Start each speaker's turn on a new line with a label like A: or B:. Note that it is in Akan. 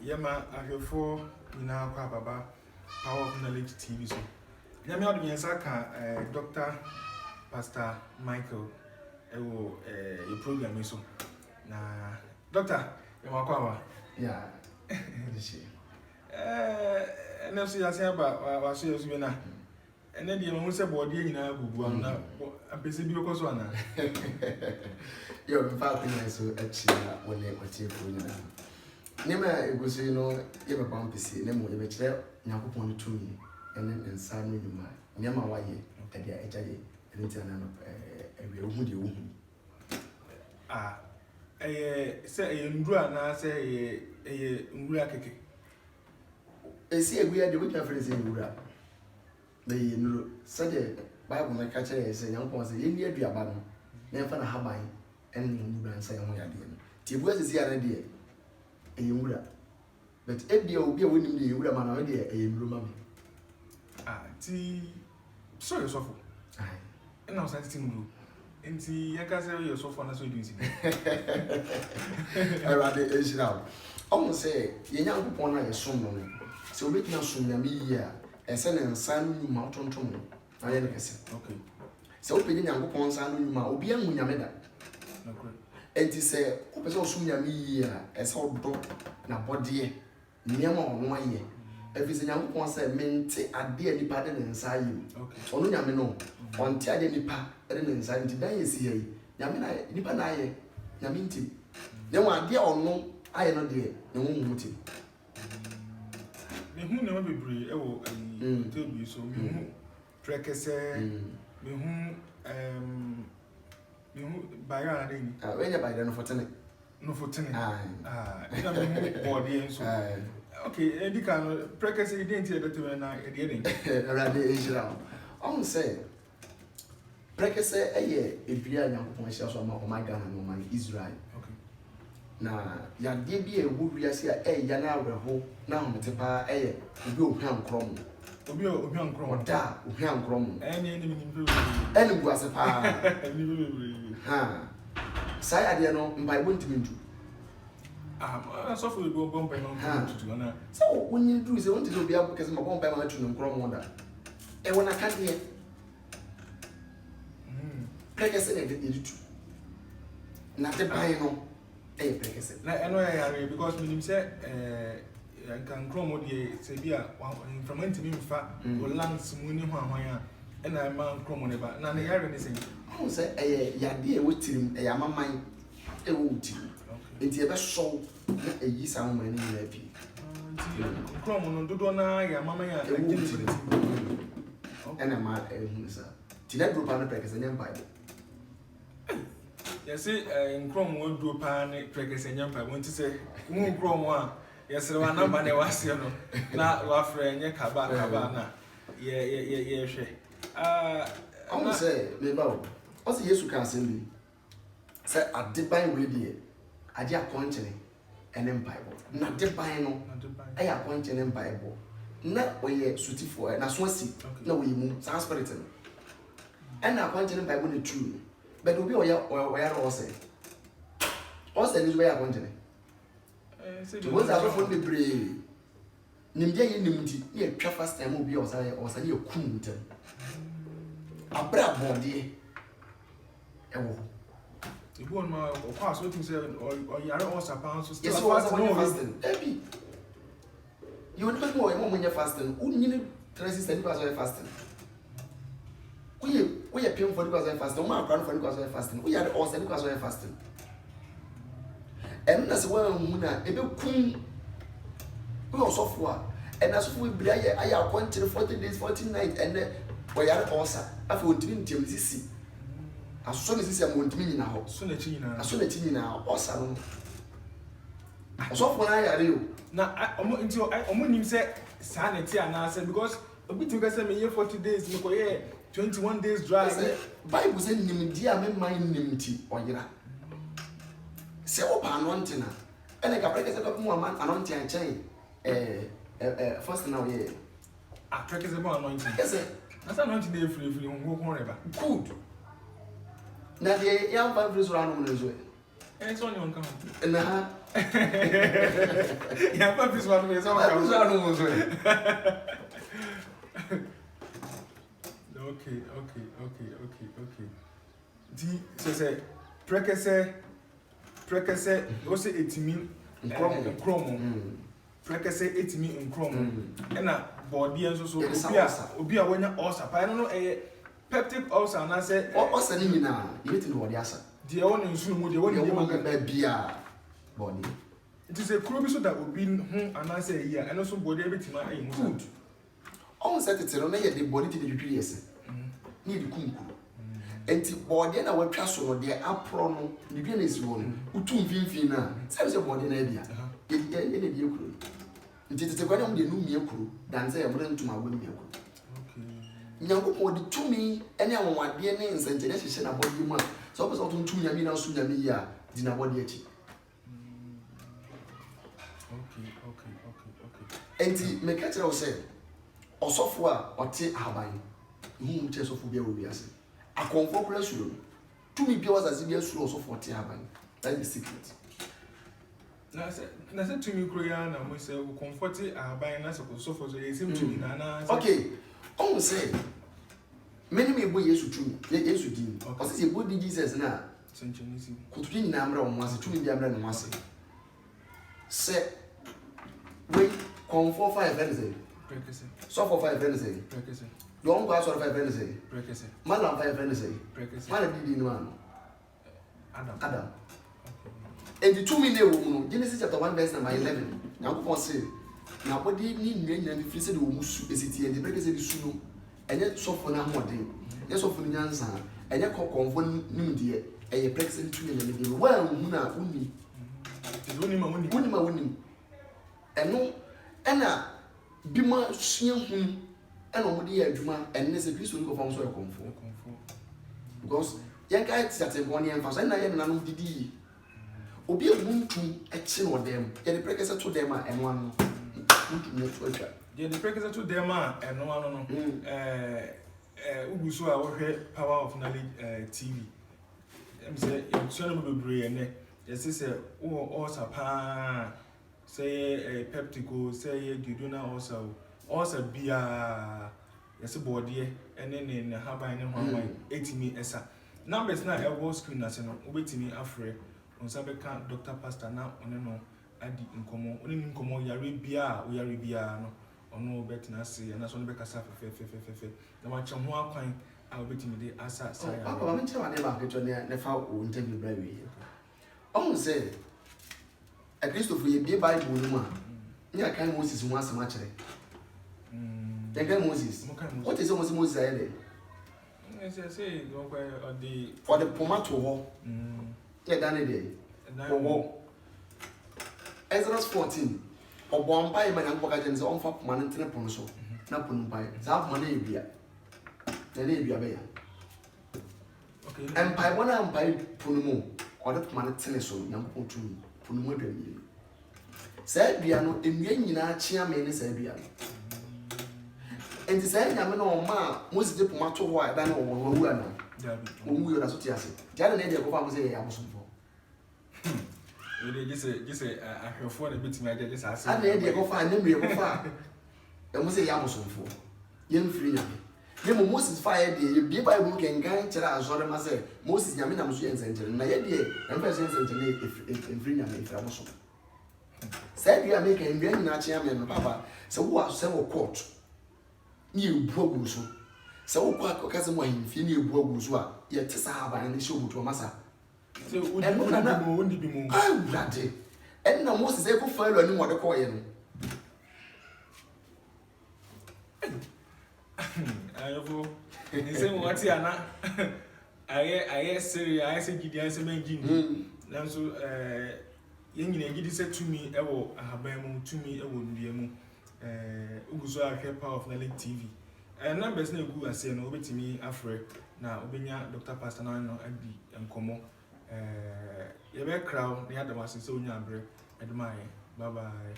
A: Yama, I have four in our Baba Power of Knowledge TV. So, Yami out of Yansaka, Dr. Pastor Michael, your program is so. Now, Doctor, Yamawa.
B: Yeah,
A: and I see, I say about our sales winner. And then the Mamusa body in our book, I'm busy because one.
B: You're inviting so actually when they were cheerful. Never it was, you know, ever bumpy see, name will ever tell Nakupon to me, and then sign me my Yama Waye at the edge and then a real woody.
A: Say a Ndra, say a Ndra.
B: I see we had the weekend friends in Ura. They said the Bible my catcher is a young person in the Diabano, never a habai, and you can say, oh, I didn't. Tibus is the idea. A Ura. But if there will be a winning the Ura man idea, a Rumami.
A: Sorry, so and I was asking you. And see, I can't say you're so fun as we do.
B: I rather is now. Almost say, you young upon a son. So we can assume me a son and son you mountain to me. I am okay. So we young upon son you might be a munyameda. And to say, Open also me as all dog na body near more 1 year. If it's a young upon say, meant a dear departed inside you. Only Yamino, on Tiade Nipa, and inside today is here. Yamina, Nipanaye, Yaminti. Then one dear or no, I am not dear, no motive.
A: Who never be brave, oh, and tell you so. Precase, by
B: when you buy them for 10.
A: No for 10. Body and so. Okay, Eddie can precase identity that when I didn't.
B: Rather, Israel. On say, precase a year if you are young conscious of my gun and my Israel. Na ya de bi ewu wiase a ya na awerho na hometepa obi ohwan krom
A: obi ohwan krom
B: da ohwan krom
A: eni
B: bu ase pa ha sai ade no mbai bontimi ntu
A: so for go bomb by no to na
B: so wonyi du se wonti obi abukese ma bomb by ma tu no krom da wona ka de prekese ne de tu na te bai no
A: I know because when say I can grow more the Sabia from when to me or land smoothing one and I man chrome on about none of anything.
B: I say a dear with him a yama mine a wood. It's ever so a ye sound many happy.
A: Chrome on Dodona, your mamma,
B: and a man, sir. Tina group on the practice and empire.
A: Yes, in Chrome won't do a pan, practice and young. I want to say, Moon Chrome one. Yes, there were no money was you know. Not laugh and your cabana. Yeah, she. I want to say, Lebo, what's the yes you can send me? Say, I did buy radio. I did appointing an empire. Not did buy no, I appoint an empire. Not where you're suited for, and I swancy. No, we move, sounds spirited. And I appointed by one true. But we be where also. Also, this way I want to. Once I go the brave. Nimdia in Nimdi, near Traffast and will be or say, your coon. A brave body. You won't know, of course, what you say, or you are also pounds. Yes, was no fasting. Maybe you would not know when you're fasting. Wouldn't you resist any person fasting? We are paying for the because fasting. We are praying for the because fasting. We are also because we are fasting. And that's why Muna, a bit coon. We also for, and as we be I are pointing 40 days, 14 nights, and we are also. I feel didn't tell this. As soon as this is a month, now, soon as you now, also. So for I are you now. I'm into I almost say sanity and answer because a bit you guys say me 40 days, 21 days dry. Bible said, Nimedia, men mind nimity or yera. Say, oh, anointing. And I can break a couple more man anointing and chain. First now, yeah. I practice about anointing. Yes, sir. That's anointing day free whoever. Good. Now, the young five years around on his way. And it's only one coming. Yeah, but this one is all Okay. Say prekese also etimi nkromo. Prekese etimi nkromo. Na body enso so obi a wonya ulcer. Pa no peptic ulcer na say
B: ulcer ni nyina you think body asa.
A: The one in sunu the one in
B: the bia body.
A: It is a crow so that obi hu and say here and also body everything ayi
B: good. On set it no the body to the yes. Need kunku. Enti body na watwa so no de apro no ne bia na esi wo no utum finfin na say body na bia ye ne de ekuro nti tete kwa na de nu mi ekuro dan say e mo ntuma agbo mi ekuro okay nyankopon de tumi ene awonwade ne nsanje hyehyɛ na body mu a so obo so tum nyame na so nyame ya di na body achi
A: okay
B: enti me ka kire wo say osofo a ote ahaban hu mu che sofo bia wo biase akonfo kura suro tumi bia wazazi bia suro osofo ote ahaban that is the secret
A: na say tumi kuro ya na mo say wo comfort ahaban na say osofo so ye sim tumi na
B: okay on say many me boy yesu tumi yesu din o say ye body Jesus na
A: senchonisi
B: kutuji ni na amra o mo ase tumi bia amra no mo ase say we comfort 5 Wednesday
A: prekese
B: so for 5 Wednesday
A: prekese
B: don't go out for 5 Wednesday
A: prekese
B: malam 5 Wednesday
A: prekese
B: malam didi no ano
A: Adam
B: and the 2 minute wo no Genesis chapter 1 verse number 11 Yankopon say na body ni nwanya ni free say de wo musu esiti and the prekese di su no enye sofo na hoden ye sofo ni nyansa enye konfo nim de eye prekese ni tumi na me de wa hu na uni woni eno ena bima sua hu ena mo de ya adwuma enne se Kristo ni ko fam so e konfo because yen ka ti ate bon yen fa so ena yen nanom didi obi emuntu e chi no dem ye de prekese to dem a eno ano muntu ne to atwa
A: ye de prekese to dem a eno ano no uguso a wo hwe Power of Knowledge TV em say so no bebre ene yes say wo also pa say peptico say duodenal also bia yes body ene ne haban ne hwan etimi esa numbers na e wo screen na se no obetimi afre onsa beka Dr. Pastor na one no adi nkomo oni nkomo yare bia o yare bia no ono betina se na so no beka sa fe na ma che ho akwan a obetimi de asa sa ya
B: papa me che wa ne ba kecho ne fa o interview bra wi on say a Christopher ye be Bible no ma nya kan Moses mu asema kire Moses what is Moses say there
A: say go kwa the
B: for the tomato ho yeah done there wo Exodus 14 obompa e manya mpoka je nse onfa poma ne ntene pon so na pon mpa za poma na ebia na ebia be ya
A: okay
B: empire bona empire pon mu ode poma ne tene so nyankopon tumi pon mu adwa mi sa bia no enua nyina chia me ne sa bia enti sa nyame no ma Moses de poma to ho a da na wo wu ana wo yo da so ti ase dia na e de ko fa mo se ya bosomfo
A: we just ahwefo na betimi aje just ase
B: ana e de ko fa na me ko fa e mo se ya bosomfo ye mfiri nyame ye mo Moses fa ye de ye bi Bible kenkan kira azore ma se Moses nyame na mo so ye nsenjere na ye de en fa se nsenjere e mfiri nyame e fra bosom say bia make en bia nyina chia me no papa se wo se wo court ni ebu agu so se wo kwa ka se mo ahimfie ni ebu agu so a ye te sa haba ne she obuto masa
A: se wondi bi mo
B: ah brade en na Moses e ko fa lo ni mo de ko ye no
A: ayofo ni se mo ati ana aye seri aye se gidian se menjini nanso yen nyina gidi se tumi ewo ahaban mu tumi ewo ndua mu uguso ahwe Power of Knowledge TV numbers na egu ase no obetimi afre na obenya Dr. Pastor na no adi enkomo ye be crowd na yadama se onya abre eduma bye bye